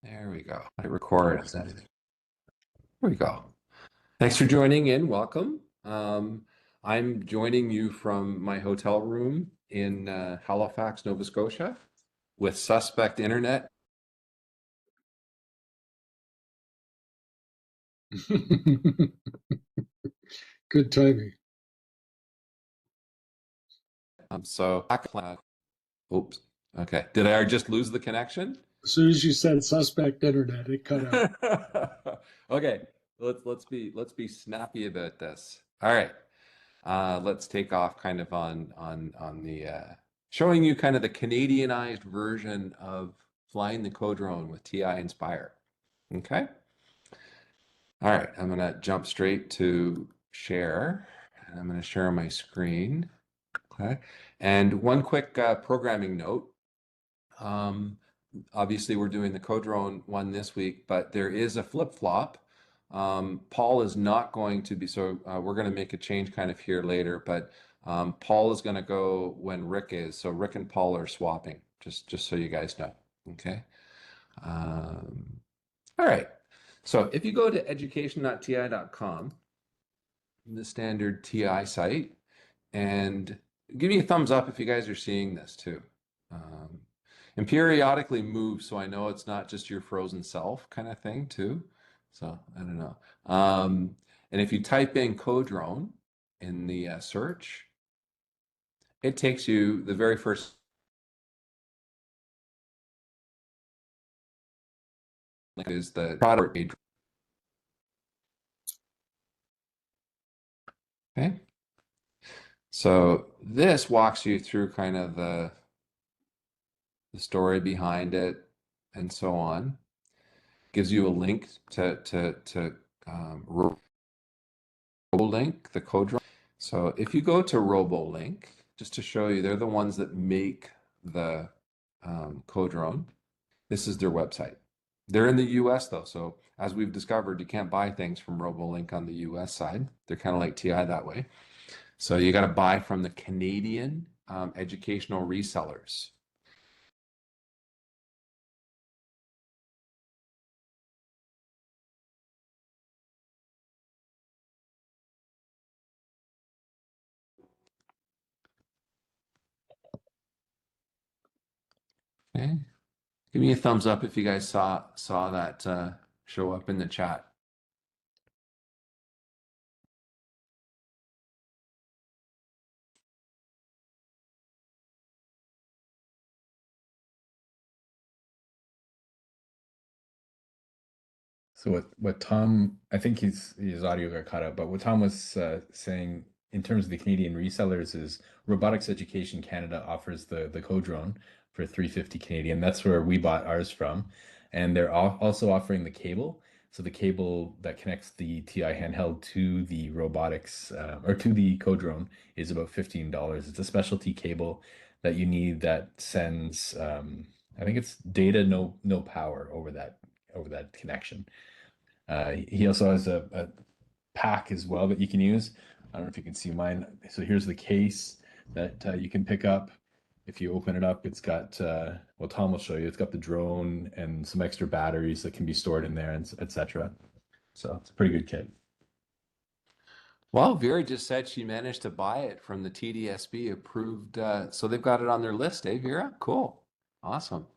There we go. I record. There we go. Thanks for joining in. Welcome. I'm joining you from my hotel room in Halifax, Nova Scotia, with suspect internet. Good timing. So, oops. Okay. Did I just lose the connection? As soon as you said suspect internet, it cut out. Okay. Let's be snappy about this. All right. Let's take off kind of on the showing you kind of the Canadianized version of flying the CoDrone with TI Inspire. Okay. All right, I'm gonna jump straight to share, and I'm gonna share my screen. Okay. And one quick programming note. Um, Obviously, we're doing the CoDrone one this week, but there is a flip-flop. Paul is not going to be, so we're going to make a change kind of here later, but Paul is going to go when Rick is. So Rick and Paul are swapping, just so you guys know. Okay. All right. So if you go to education.ti.com, the standard TI site, and give me a thumbs up if you guys are seeing this too. And periodically move so I know it's not just your frozen self kind of thing too. So I don't know. And if you type in CoDrone in the search, it takes you the very first link is the product page. Okay. So this walks you through kind of the story behind it and so on. Gives you a link to RoboLink, the CoDrone. So if you go to RoboLink, just to show you, they're the ones that make the CoDrone. This is their website. They're in the US though, so as we've discovered, you can't buy things from RoboLink on the US side. They're kind of like TI that way. So you got to buy from the Canadian educational resellers. Okay. Give me a thumbs up if you guys saw that show up in the chat. So what Tom, I think his audio got cut out, but what Tom was saying in terms of the Canadian resellers is Robotics Education Canada offers the CoDrone for 350 Canadian. That's where we bought ours from, and they're also offering the cable. So the cable that connects the TI handheld to the robotics or to the CoDrone is about $15. It's a specialty cable that you need that sends I think it's data, no power over that connection. He also has a pack as well that you can use. I don't know if you can see mine. So here's the case that you can pick up. If you open it up, it's got, well, Tom will show you, it's got the drone and some extra batteries that can be stored in there, and etc. So it's a pretty good kit. Well, Vera just said she managed to buy it from the TDSB approved. So they've got it on their list, eh, Vera? Cool. Awesome.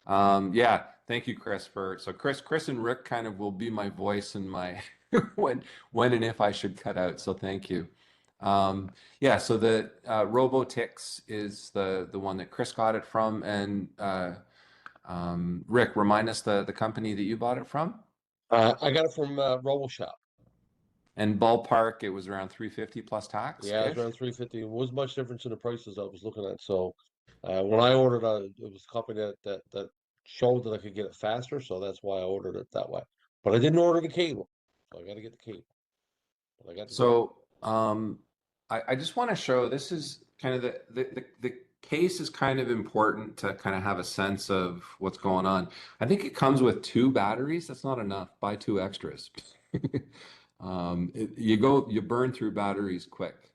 Yeah, thank you, Chris, so Chris and Rick kind of will be my voice and my when and if I should cut out. So thank you. Yeah, so the RoboTix is the one that Chris got it from, and Rick, remind us the company that you bought it from. I got it from RoboShop. And ballpark, it was around 350 plus tax. Yeah, it was around 350. It wasn't much difference in the prices I was looking at. So when I ordered it was a company that showed that I could get it faster, so that's why I ordered it that way. But I didn't order the cable, so I got to get the cable. But I got the So I just want to show, this is kind of the case is kind of important to kind of have a sense of what's going on. I think it comes with 2 batteries. That's not enough. Buy 2 extras. You burn through batteries quick.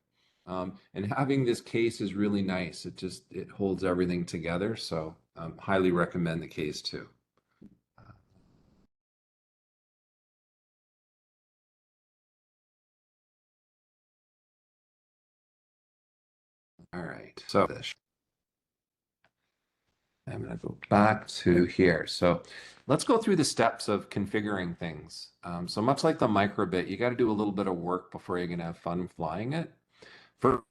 And having this case is really nice. It holds everything together. So highly recommend the case too. All right, so I'm going to go back to here. So let's go through the steps of configuring things. So much like the microbit, you got to do a little bit of work before you're going to have fun flying it. For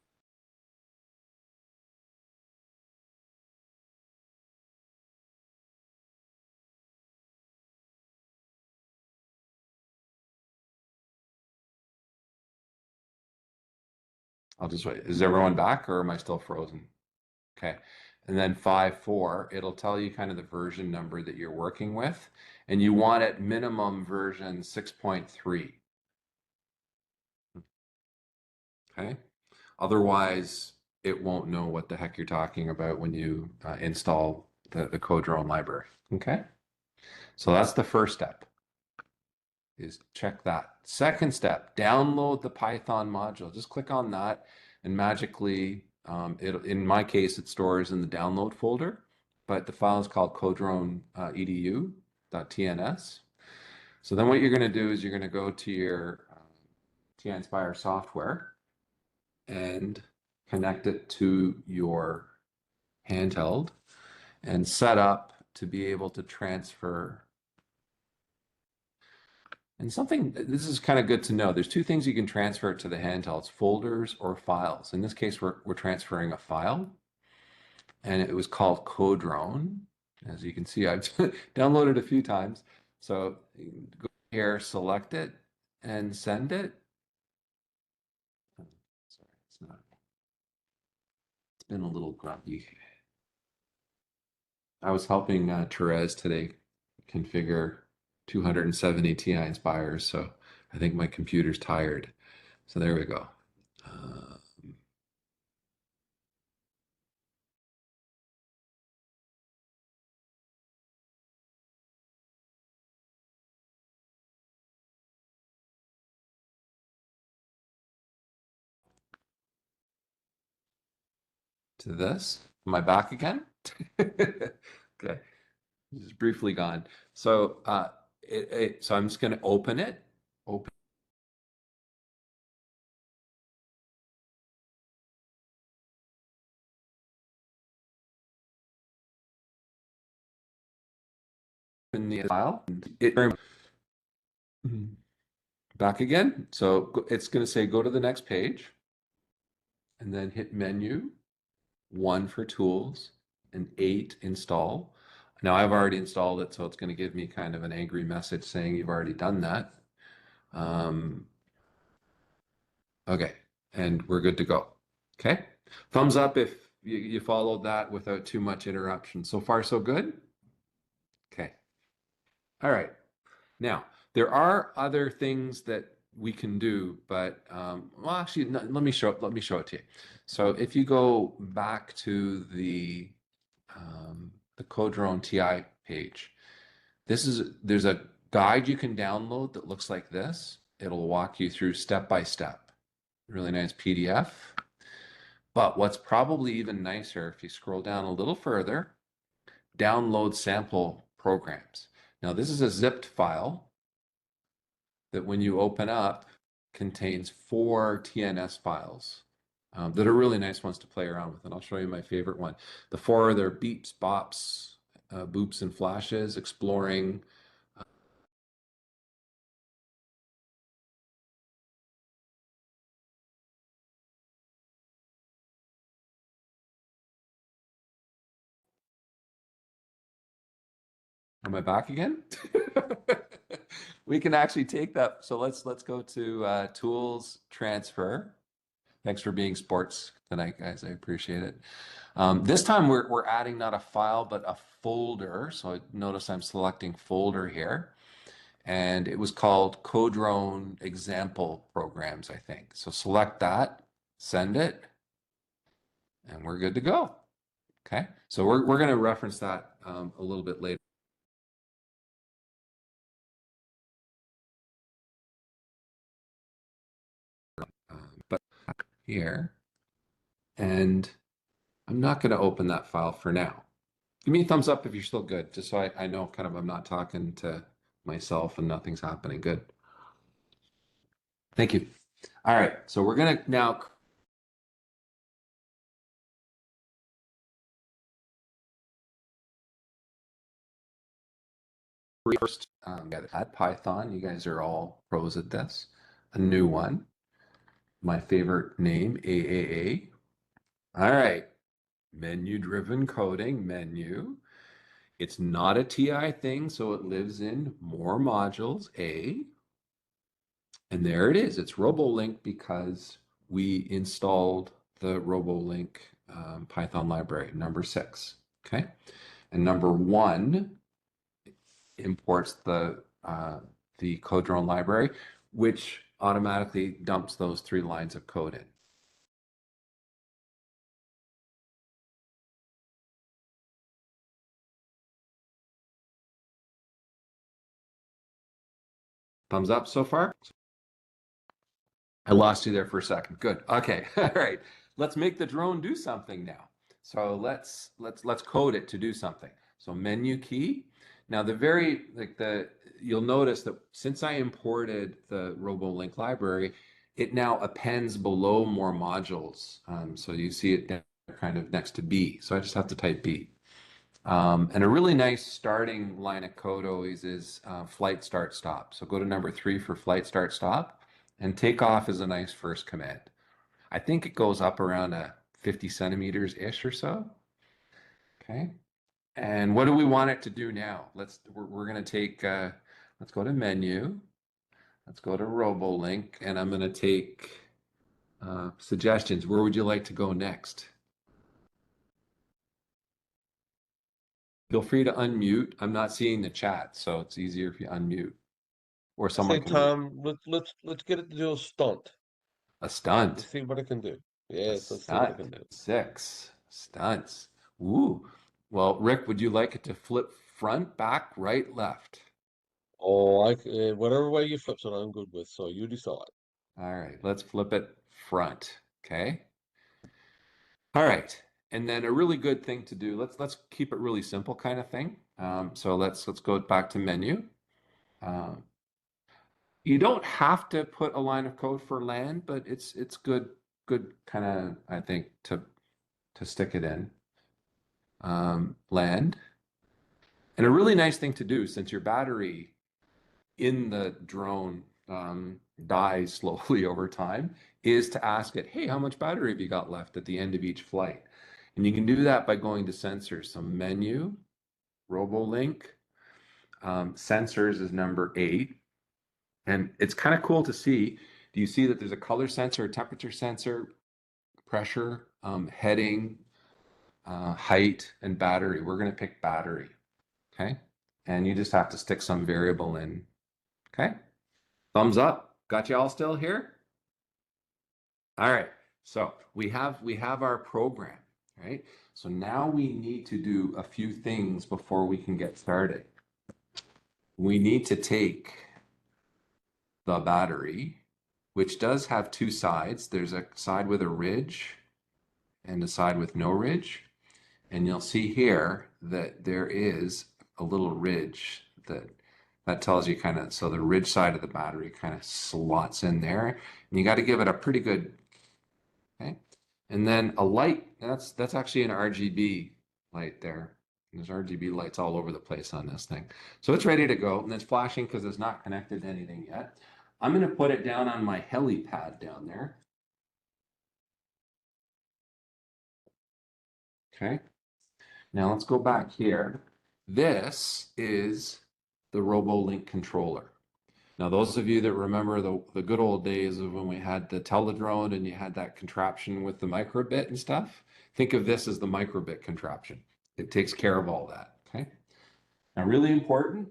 I'll just wait. Is everyone back or am I still frozen? Okay. And then 5.4, it'll tell you kind of the version number that you're working with, and you want at minimum version 6.3. Okay. Otherwise, it won't know what the heck you're talking about when you install the CoDrone library. Okay. So that's the first step, is check that. Second step, download the Python module. Just click on that and magically, in my case, it stores in the download folder, but the file is called CoDrone edu.tns. So then what you're going to do is you're going to go to your TI Inspire software and connect it to your handheld and set up to be able to transfer. And something, this is kind of good to know. There's two things you can transfer to the handhelds, folders or files. In this case, we're transferring a file, and it was called CoDrone. As you can see, I've downloaded a few times. So go here, select it, and send it. Sorry, it's not. It's been a little grumpy. I was helping Therese today configure 270 Ti Inspires, so I think my computer's tired. So there we go. To this. Am I back again? Okay, just briefly gone. So so I'm just going to open it. Open the file. Back again. So it's going to say go to the next page, and then hit menu, 1 for tools, and 8 install. Now I've already installed it, so it's going to give me kind of an angry message saying you've already done that. Okay, and we're good to go. Okay, thumbs up if you followed that without too much interruption. So far, so good? Okay. All right. Now, there are other things that we can do, but well, actually, no, let me show it to you. So if you go back to the CoDrone TI page, there's a guide you can download that looks like this. It'll walk you through step by step. Really nice PDF. But what's probably even nicer, if you scroll down a little further, download sample programs. Now, this is a zipped file that when you open up contains 4 TNS files that are really nice ones to play around with. And I'll show you my favorite one. The 4 are their beeps, bops, boops, and flashes, exploring. Am I back again? We can actually take that. So let's go to tools, transfer. Thanks for being sports tonight, guys. I appreciate it. This time we're adding not a file, but a folder. So notice I'm selecting folder here. And it was called CoDrone example programs, I think. So select that, send it, and we're good to go. Okay, so we're going to reference that a little bit later. But here, and I'm not going to open that file for now. Give me a thumbs up if you're still good, just so I know kind of I'm not talking to myself and nothing's happening. Good. Thank you. All right, so we're going to now first, at Python. You guys are all pros at this. A new one. My favorite name, AAA. All right. Menu-driven coding, menu. It's not a TI thing, so it lives in more modules, A. And there it is. It's RoboLink because we installed the RoboLink Python library, number 6. Okay. And number 1 imports the CoDrone library, which automatically dumps those 3 lines of code in. Thumbs up so far? I lost you there for a second. Good. Okay. All right. Let's make the drone do something now. So let's code it to do something. So menu key. Now you'll notice that since I imported the RoboLink library, it now appends below more modules. So you see it down kind of next to B. So I just have to type B. And a really nice starting line of code always is flight start stop. So go to number 3 for flight start stop, and takeoff is a nice first command. I think it goes up around 50 centimeters-ish or so. Okay. And what do we want it to do now? We're going to take, let's go to menu. Let's go to RoboLink, and I'm going to take suggestions. Where would you like to go next? Feel free to unmute. I'm not seeing the chat, so it's easier if you unmute. Or someone Say, can Tom, let's get it to do a stunt. a Let's stunt. see what it can do. A Yes, let's see what it can stunt. do. 6 stunts. Ooh. Well, Rick, would you like it to flip front, back, right, left? Oh, whatever way you flip it, I'm good with. So you decide. All right, let's flip it front. Okay. All right. And then a really good thing to do, let's keep it really simple kind of thing. So let's go back to menu. You don't have to put a line of code for land, but it's good kind of, I think, to stick it in. Land. And a really nice thing to do, since your battery in the drone dies slowly over time, is to ask it, hey, how much battery have you got left at the end of each flight? And you can do that by going to sensors. So menu, RoboLink, sensors is number 8. And it's kind of cool to see. Do you see that there's a color sensor, a temperature sensor, pressure, heading, height, and battery? We're going to pick battery. Okay. And you just have to stick some variable in. Okay. Thumbs up. Got you all still here? All right. So we have our program, right? So now we need to do a few things before we can get started. We need to take the battery, which does have 2 sides. There's a side with a ridge and a side with no ridge. And you'll see here that there is a little ridge that tells you kind of, so the ridge side of the battery kind of slots in there. And you got to give it a pretty good, okay? And then a light, that's actually an RGB light there. There's RGB lights all over the place on this thing. So it's ready to go, and it's flashing because it's not connected to anything yet. I'm going to put it down on my helipad down there. Okay. Now let's go back here. This is the RoboLink controller. Now, those of you that remember the good old days of when we had the teledrone and you had that contraption with the microbit and stuff, think of this as the microbit contraption. It takes care of all that, okay? Now, really important,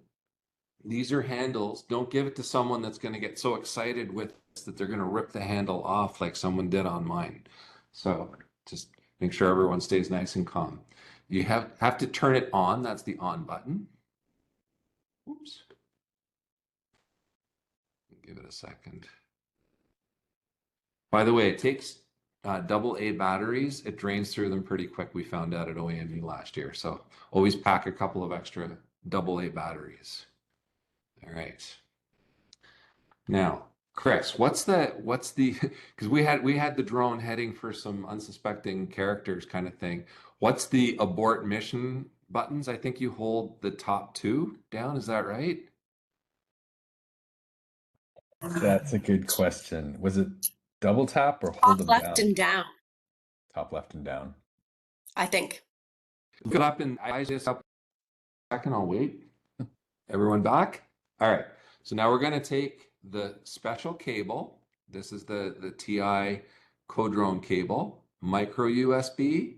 these are handles. Don't give it to someone that's going to get so excited with this that they're going to rip the handle off like someone did on mine. So just make sure everyone stays nice and calm. You have to turn it on. That's the on button. Oops. Give it a second. By the way, it takes AA batteries. It drains through them pretty quick. We found out at OEME last year. So always pack a couple of extra AA batteries. All right. Now, Chris, what's the because we had the drone heading for some unsuspecting characters kind of thing. What's the abort mission buttons. I think you hold the top two down. Is that right? That's a good question. Was it double tap or hold Top them left down? and down, Top left and down. I think. Look it up and I just up a second. I'll wait. Everyone back? All right. So now we're going to take the special cable. This is the TI CoDrone cable, micro USB,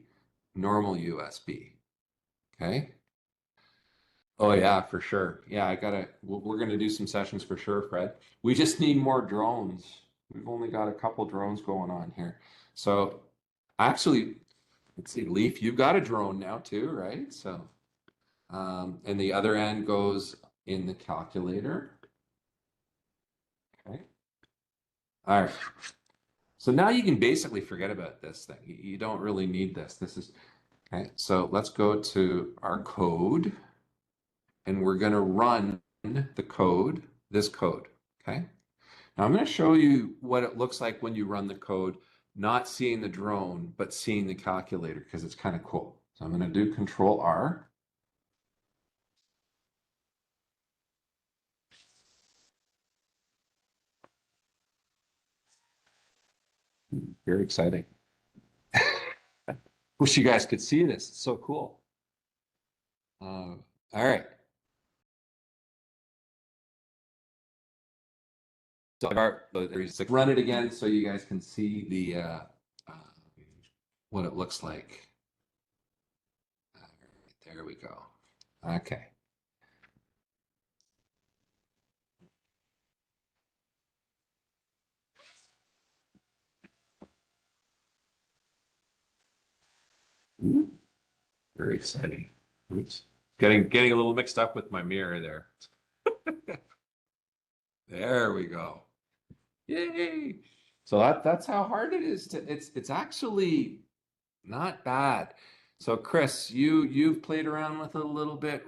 normal USB. Okay. Oh yeah, for sure. Yeah, we're gonna do some sessions for sure, Fred. We just need more drones. We've only got a couple drones going on here. So actually, let's see, Leaf, you've got a drone now too, right? So, and the other end goes in the calculator. Okay. All right. So now you can basically forget about this thing. You don't really need this. This is, okay. So let's go to our code. And we're going to run the code, this code, okay? Now I'm going to show you what it looks like when you run the code, not seeing the drone, but seeing the calculator, because it's kind of cool. So I'm going to do Control R. Very exciting. Wish you guys could see this. It's so cool. All right. So run it again so you guys can see the what it looks like. There we go. Okay. Ooh, very exciting. Oops. Getting a little mixed up with my mirror there. There we go. Yay. So that's how hard it is to it's actually not bad. So Chris, you've played around with it a little bit.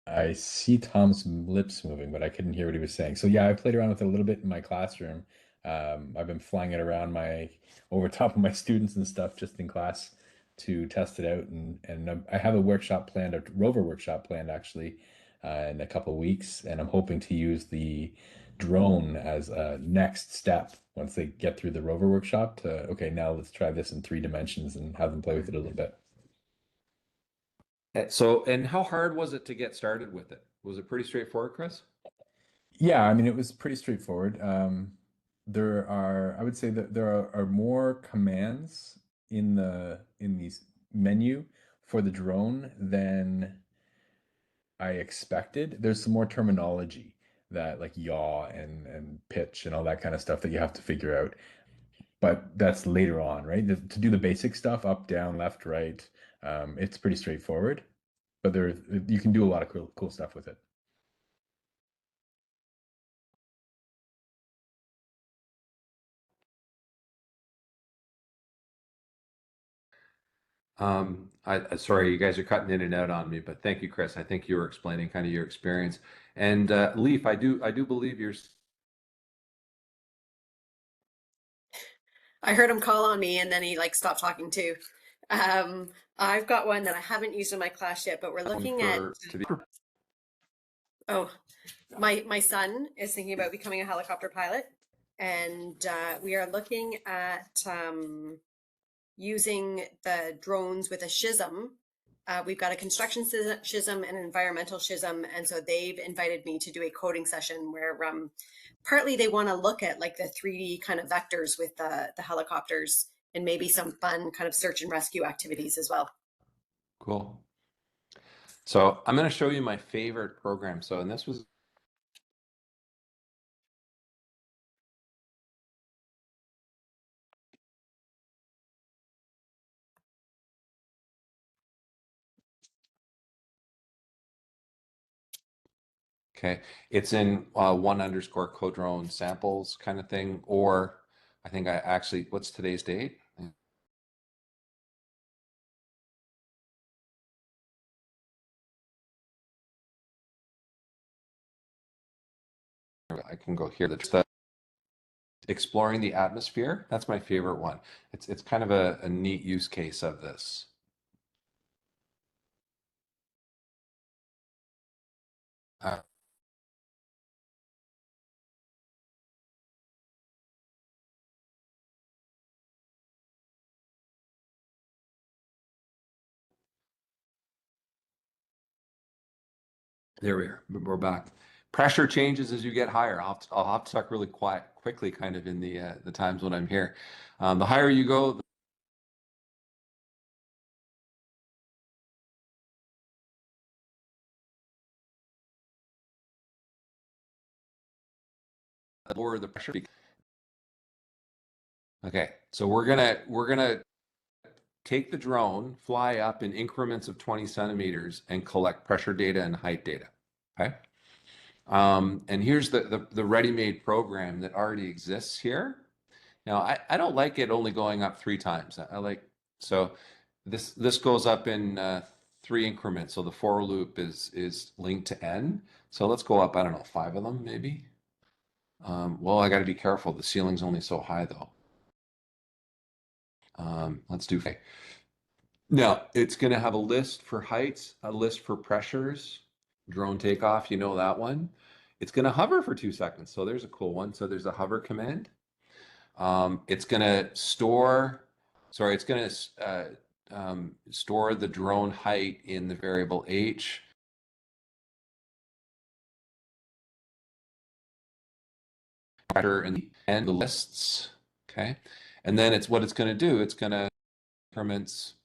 I see Tom's lips moving, but I couldn't hear what he was saying. So yeah, I played around with it a little bit in my classroom. I've been flying it around my over top of my students and stuff just in class to test it out. And I have a workshop planned, a rover workshop planned actually, in a couple of weeks, and I'm hoping to use the drone as a next step once they get through the rover workshop to, okay, now let's try this in 3 dimensions and have them play with it a little bit. So, and how hard was it to get started with it? Was it pretty straightforward, Chris? Yeah, I mean, it was pretty straightforward. I would say that there are more commands in these menu for the drone than I expected. There's some more terminology that like yaw and pitch and all that kind of stuff that you have to figure out. But that's later on, right? To do the basic stuff, up, down, left, right, it's pretty straightforward. But you can do a lot of cool stuff with it. Sorry, you guys are cutting in and out on me, but thank you, Chris. I think you were explaining kind of your experience. And Leaf, I do believe you're. I heard him call on me and then he like stopped talking too. I've got one that I haven't used in my class yet, but we're looking at To be. oh, my son is thinking about becoming a helicopter pilot, and we are looking at using the drones with a SHISM. We've got a construction SHISM and an environmental SHISM, and so they've invited me to do a coding session where partly they want to look at like the 3D kind of vectors with the helicopters and maybe some fun kind of search and rescue activities as well. Cool. So I'm going to show you my favorite program. So, and this was okay. It's in one underscore CoDrone samples kind of thing, or I think I actually, what's today's date? I can go here. That's the exploring the atmosphere. That's my favorite one. It's kind of a neat use case of this. Uh, There we are. We're back. Pressure changes as you get higher. I'll have to talk really quickly, kind of in the times when I'm here. The higher you go, the lower the pressure. Okay, so we're gonna take the drone, fly up in increments of 20 centimeters, and collect pressure data and height data. Okay. And here's the ready-made program that already exists here. Now, I don't like it only going up 3 times. I like, so this goes up in 3 increments. So the for loop is linked to n. So let's go up, I don't know, 5 of them maybe. Well, I got to be careful. The ceiling's only so high though. Let's do. Okay. Now, it's going to have a list for heights, a list for pressures, drone takeoff, you know that one. It's going to hover for 2 seconds. So there's a cool one. So there's a hover command. It's going to store, sorry, it's going to store the drone height in the variable h. And the lists, okay? And then it's what it's going to do. It's going to increments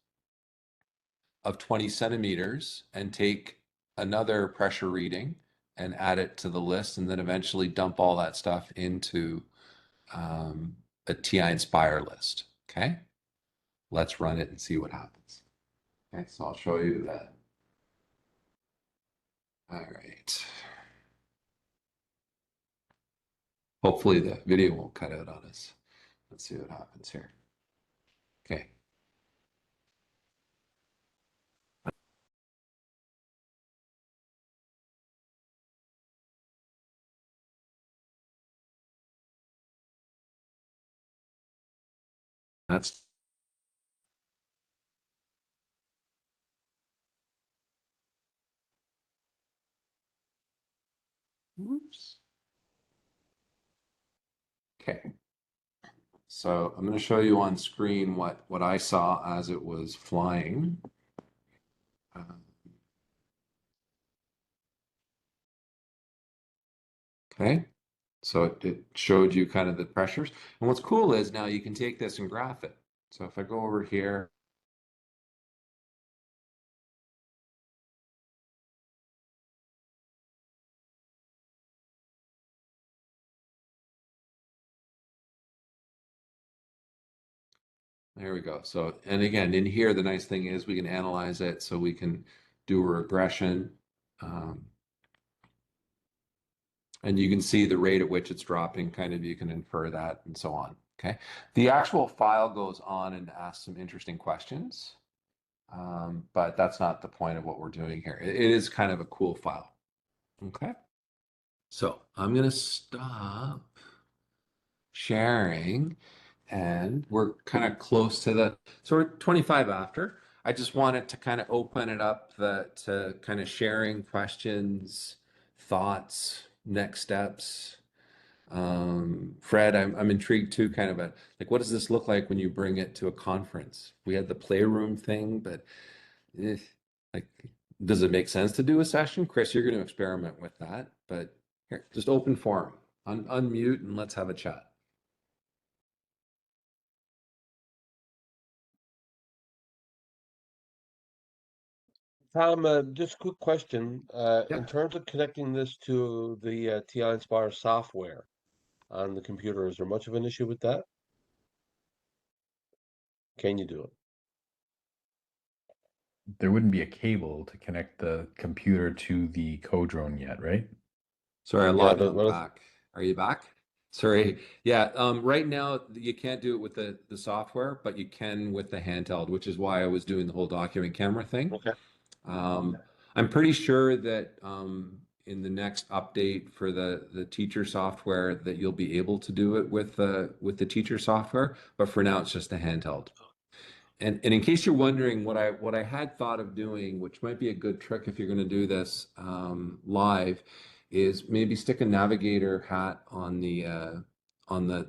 of 20 centimeters and take another pressure reading and add it to the list, and then eventually dump all that stuff into a TI Inspire list. Okay, let's run it and see what happens. Okay, so I'll show you that. All right. Hopefully the video won't cut out on us. Let's see what happens here. Okay. That's Oops. Okay. So I'm going to show you on screen what I saw as it was flying. Okay. So it showed you kind of the pressures. And what's cool is now you can take this and graph it. So if I go over here, there we go. So, and again, in here, the nice thing is we can analyze it so we can do a regression. And you can see the rate at which it's dropping, kind of you can infer that and so on. Okay. The actual file goes on and asks some interesting questions. But that's not the point of what we're doing here. It is kind of a cool file. Okay. So I'm going to stop sharing and we're kind of close to the, so we're 25 after. I just wanted to kind of open it up to kind of sharing questions, thoughts, next steps. Fred, I'm intrigued too, kind of like, what does this look like when you bring it to a conference? We had the playroom thing, but like, does it make sense to do a session? Chris, you're going to experiment with that, but here, just open forum, unmute and let's have a chat. Tom, just a quick question. Yeah. In terms of connecting this to the TI Inspire software on the computer, is there much of an issue with that? Can you do it? There wouldn't be a cable to connect the computer to the CoDrone yet, right? Sorry, I Yeah, logged but out what if, back. Are you back? Sorry. Yeah, right now you can't do it with the software, but you can with the handheld, which is why I was doing the whole document camera thing. okay. I'm pretty sure that in the next update for the teacher software that you'll be able to do it with the teacher software, but for now it's just a handheld. And in case you're wondering what I had thought of doing, which might be a good trick if you're going to do this live, is maybe stick a navigator hat on the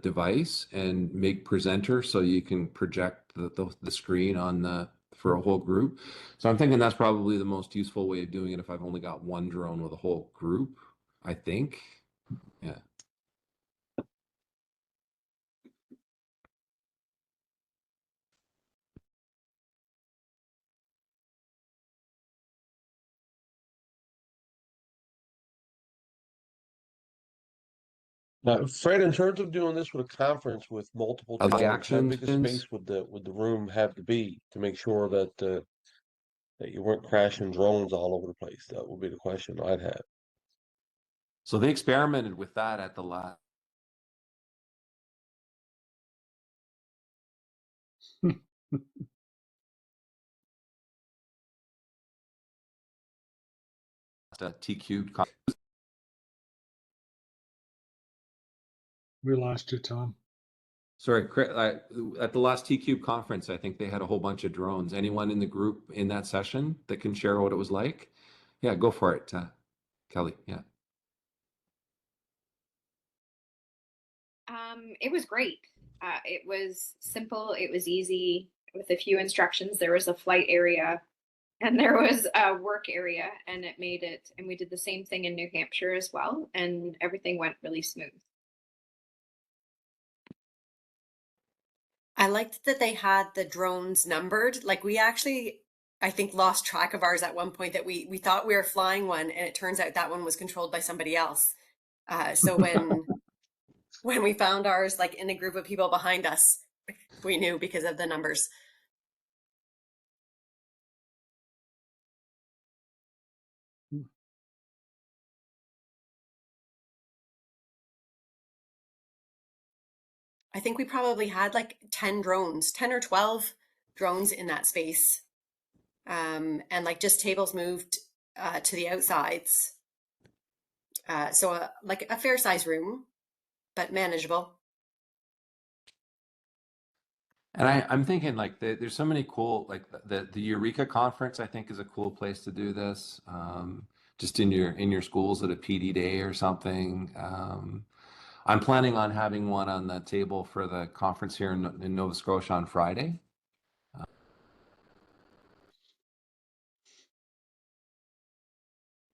device and make presenter so you can project the screen on the for a whole group. So I'm thinking that's probably the most useful way of doing it if I've only got one drone with a whole group, I think. Yeah. Now, Fred, in terms of doing this with a conference with multiple Of the drones, how action big a spins. space would the room have to be to make sure that that you weren't crashing drones all over the place? That would be the question I'd have. So they experimented with that at the last T cubed. We lost you, Tom. Sorry, at the last T Cube conference, I think they had a whole bunch of drones. Anyone in the group in that session that can share what it was like? Yeah, go for it, Kelly. Yeah. It was great. It was simple. It was easy with a few instructions. There was a flight area and there was a work area, and it made it. And we did the same thing in New Hampshire as well, and everything went really smooth. I liked that they had the drones numbered. Like we actually, I think, lost track of ours at one point that we thought we were flying one, and it turns out that one was controlled by somebody else. So when we found ours, like in a group of people behind us, we knew because of the numbers. I think we probably had like 10 drones, 10 or 12 drones in that space. And like just tables moved to the outsides. So like a fair size room, but manageable. And I'm thinking like there's so many cool like the Eureka conference I think is a cool place to do this. Just in your schools at a PD day or something. I'm planning on having one on the table for the conference here in Nova Scotia on Friday.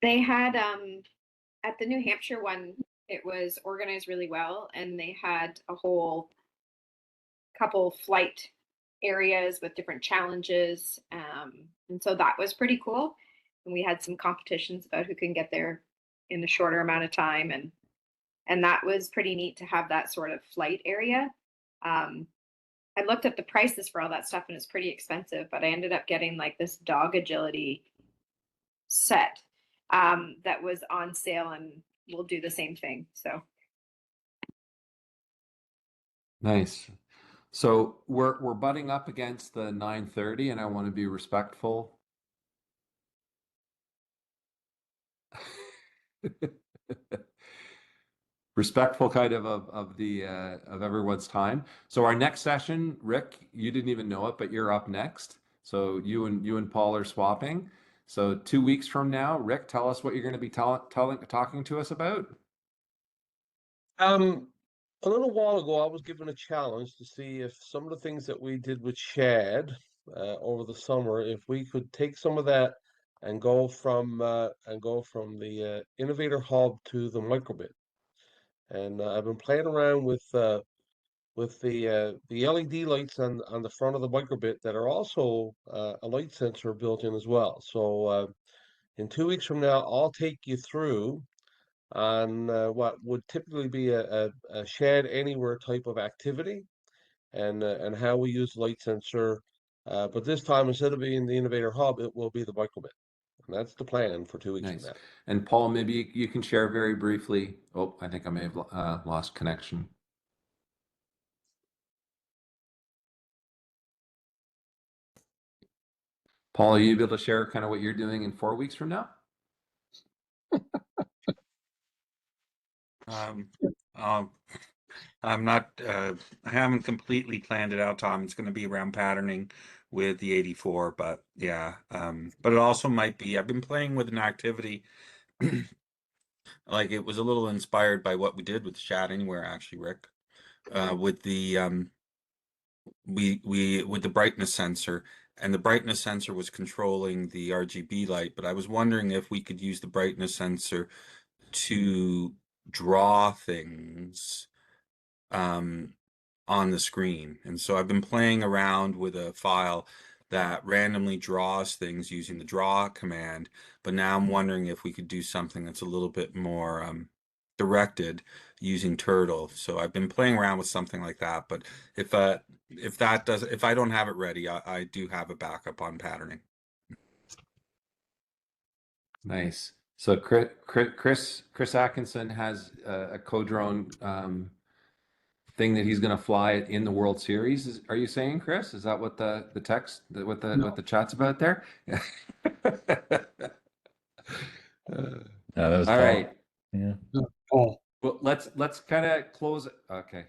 They had at the New Hampshire one, it was organized really well, and they had a whole couple flight areas with different challenges. And so that was pretty cool. And we had some competitions about who can get there in a shorter amount of time. And that was pretty neat to have that sort of flight area. I looked at the prices for all that stuff and it's pretty expensive, but I ended up getting like this dog agility set that was on sale, and we'll do the same thing. So Nice. So we're butting up against the 9:30 and I want to be respectful. Respectful kind of the of everyone's time. So our next session, Rick, you didn't even know it, but you're up next. So you and Paul are swapping. So 2 weeks from now, Rick, tell us what you're going to be talking to us about. A little while ago, I was given a challenge to see if some of the things that we did with Shad over the summer, if we could take some of that and go from the Innovator Hub to the microbit. And I've been playing around with the LED lights on the front of the microbit that are also a light sensor built in as well. So in 2 weeks from now, I'll take you through on what would typically be a shed anywhere type of activity, and how we use light sensor. But this time, instead of being the Innovator Hub, it will be the microbit. And that's the plan for 2 weeks from Nice. now. And Paul, maybe you can share very briefly. Oh, I think I may have lost connection. Paul, are you able to share kind of what you're doing in 4 weeks from now? Um, um, I'm not, I haven't completely planned it out, Tom. It's going to be around patterning with the 84, but yeah. But it also might be, I've been playing with an activity, like it was a little inspired by what we did with Chat Anywhere, actually, Rick, with the, with the brightness sensor, and the brightness sensor was controlling the RGB light, but I was wondering if we could use the brightness sensor to draw things on the screen. And so I've been playing around with a file that randomly draws things using the draw command, but now I'm wondering if we could do something that's a little bit more directed using Turtle. So I've been playing around with something like that, but if I don't have it ready, I do have a backup on patterning. Nice. So Chris Atkinson has a CoDrone thing that he's going to fly it in the World Series. Are you saying, Chris? Is that what the text, what the chat's about there? That was All Paul. right. Yeah. Paul. Well, let's kind of close. Okay.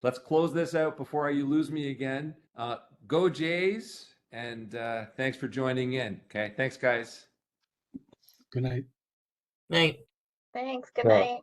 Let's close this out before you lose me again. Go Jays, and thanks for joining in. Okay, thanks, guys. Good night. Night. Thanks. Good Yeah. night.